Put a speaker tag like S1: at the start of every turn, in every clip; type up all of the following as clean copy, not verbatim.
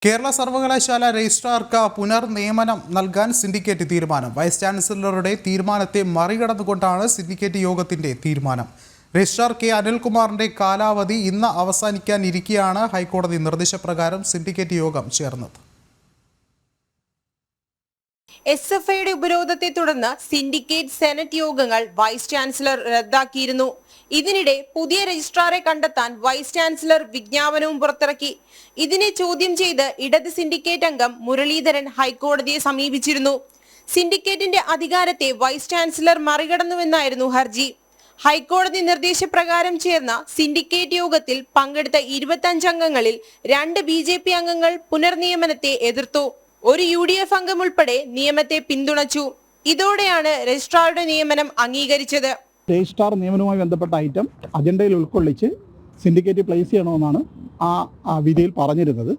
S1: കേരള സർവകലാശാല രജിസ്ട്രാർക്ക് പുനർനിയമനം നൽകാൻ സിൻഡിക്കേറ്റ് തീരുമാനം. വൈസ് ചാൻസലറുടെ തീരുമാനത്തെ മറികടന്നുകൊണ്ടാണ് സിൻഡിക്കേറ്റ് യോഗത്തിന്റെ തീരുമാനം. രജിസ്ട്രാർ കെ അനിൽകുമാറിന്റെ കാലാവധി ഇന്ന് അവസാനിക്കാനിരിക്കെയാണ് ഹൈക്കോടതി നിർദ്ദേശപ്രകാരം സിൻഡിക്കേറ്റ് യോഗം ചേർന്നത്.
S2: SFIയുടെ ഉപരോധത്തെ തുടർന്ന് സിൻഡിക്കേറ്റ് സെനറ്റ് യോഗങ്ങൾ വൈസ് ചാൻസലർ റദ്ദാക്കിയിരുന്നു. ഇതിനിടെ പുതിയ രജിസ്ട്രാറെ കണ്ടെത്താൻ വൈസ് ചാൻസലർ വിജ്ഞാപനവും പുറത്തിറക്കി. ഇതിനെ ചോദ്യം ചെയ്ത് ഇടത് സിൻഡിക്കേറ്റ് അംഗം മുരളീധരൻ ഹൈക്കോടതിയെ സമീപിച്ചിരുന്നു. സിൻഡിക്കേറ്റിന്റെ അധികാരത്തെ വൈസ് ചാൻസലർ മറികടന്നുവെന്നായിരുന്നു ഹർജി. ഹൈക്കോടതി നിർദ്ദേശപ്രകാരം ചേർന്ന സിൻഡിക്കേറ്റ് യോഗത്തിൽ പങ്കെടുത്ത 25 അംഗങ്ങളിൽ 2 BJP അംഗങ്ങൾ പുനർനിയമനത്തെ എതിർത്തു. ഒരു UDF അംഗം ഉൾപ്പെടെ നിയമത്തെ പിന്തുണച്ചു. ഇതോടെയാണ് രജിസ്ട്രാറുടെ നിയമനം അംഗീകരിച്ചത്.
S3: രജിസ്ട്രാർ നിയമനവുമായി ബന്ധപ്പെട്ട ഐറ്റം അജണ്ടയിൽ ഉൾക്കൊള്ളിച്ച് സിൻഡിക്കേറ്റ് പ്ലേസ് ചെയ്യണമെന്നാണ് ആ വിധിയിൽ പറഞ്ഞിരുന്നത്.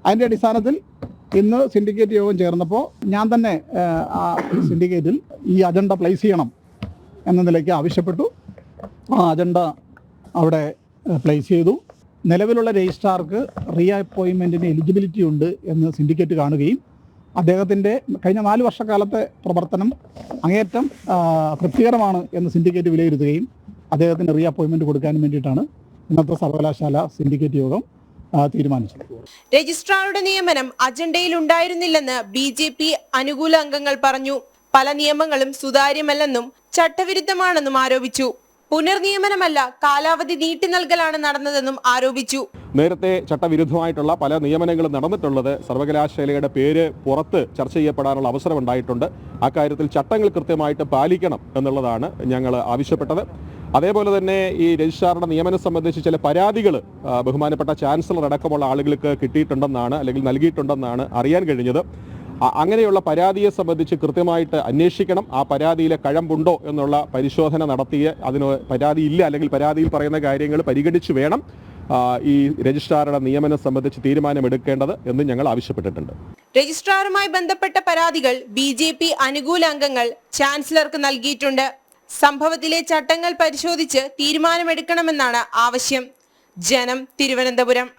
S3: അതിൻ്റെ അടിസ്ഥാനത്തിൽ ഇന്ന് സിൻഡിക്കേറ്റ് യോഗം ചേർന്നപ്പോൾ ഞാൻ തന്നെ ആ സിൻഡിക്കേറ്റിൽ ഈ അജണ്ട പ്ലേസ് ചെയ്യണം എന്ന നിലയ്ക്ക് ആവശ്യപ്പെട്ടു. ആ അജണ്ട അവിടെ പ്ലേസ് ചെയ്തു. നിലവിലുള്ള രജിസ്ട്രാർക്ക് റീ അപ്പോയിൻമെൻറ്റിന് എലിജിബിലിറ്റി ഉണ്ട് എന്ന് സിൻഡിക്കേറ്റ് കാണുകയും അദ്ദേഹത്തിൻ്റെ കഴിഞ്ഞ 4 വർഷക്കാലത്തെ പ്രവർത്തനം അങ്ങേയറ്റം തൃപ്തികരമാണ് എന്ന് സിൻഡിക്കേറ്റ് വിലയിരുത്തുകയും അദ്ദേഹത്തിന് റീ അപ്പോയിൻമെൻറ്റ് കൊടുക്കാനും വേണ്ടിയിട്ടാണ് ഇന്നത്തെ സർവകലാശാല സിൻഡിക്കേറ്റ് യോഗം തീരുമാനിച്ചത്.
S2: രജിസ്ട്രാറുടെ നിയമനം അജണ്ടയിൽ ഉണ്ടായിരുന്നില്ലെന്ന് BJP അനുകൂല അംഗങ്ങൾ പറഞ്ഞു. പല നിയമങ്ങളും സുതാര്യമല്ലെന്നും ചട്ടവിരുദ്ധമാണെന്നും ആരോപിച്ചു. പുനർനിയമനമല്ല, കാലാവധി നീട്ടി നൽകലാണ് നടന്നതെന്നും ആരോപിച്ചു.
S4: നേരത്തെ ചട്ടവിരുദ്ധമായിട്ടുള്ള പല നിയമനങ്ങളും നടന്നിട്ടുള്ളത് സർവകലാശാലയുടെ പേര് പുറത്ത് ചർച്ച ചെയ്യപ്പെടാനുള്ള അവസരം ഉണ്ടായിട്ടുണ്ട്. അക്കാര്യത്തിൽ ചട്ടങ്ങൾ കൃത്യമായിട്ട് പാലിക്കണം എന്നുള്ളതാണ് ഞങ്ങൾ ആവശ്യപ്പെട്ടത്. അതേപോലെ തന്നെ ഈ രജിസ്ട്രാറുടെ നിയമനം സംബന്ധിച്ച് ചില പരാതികൾ ബഹുമാനപ്പെട്ട ചാൻസലർ അടക്കമുള്ള ആളുകൾക്ക് കിട്ടിയിട്ടുണ്ടെന്നാണ് അല്ലെങ്കിൽ നൽകിയിട്ടുണ്ടെന്നാണ് അറിയാൻ കഴിഞ്ഞത്. അങ്ങനെയുള്ള പരാതിയെ സംബന്ധിച്ച് കൃത്യമായിട്ട് അന്വേഷിക്കണം. ആ പരാതിയിലെ കഴമ്പുണ്ടോ എന്നുള്ള പരിശോധന നടത്തിയ അതിന് പരാതിയില്ല അല്ലെങ്കിൽ പരാതിയിൽ പറയുന്ന കാര്യങ്ങൾ പരിഗണിച്ച് വേണം ഈ രജിസ്ട്രാറുടെ നിയമനം സംബന്ധിച്ച് തീരുമാനമെടുക്കേണ്ടത് എന്ന് ഞങ്ങൾ ആവശ്യപ്പെട്ടിട്ടുണ്ട്.
S2: രജിസ്ട്രാറുമായി ബന്ധപ്പെട്ട പരാതികൾ BJP അനുകൂല അംഗങ്ങൾ ചാൻസലർക്ക് നൽകിയിട്ടുണ്ട്. സംഭവത്തിലെ ചട്ടങ്ങൾ പരിശോധിച്ച് തീരുമാനമെടുക്കണമെന്നാണ് ആവശ്യം. ജനം, തിരുവനന്തപുരം.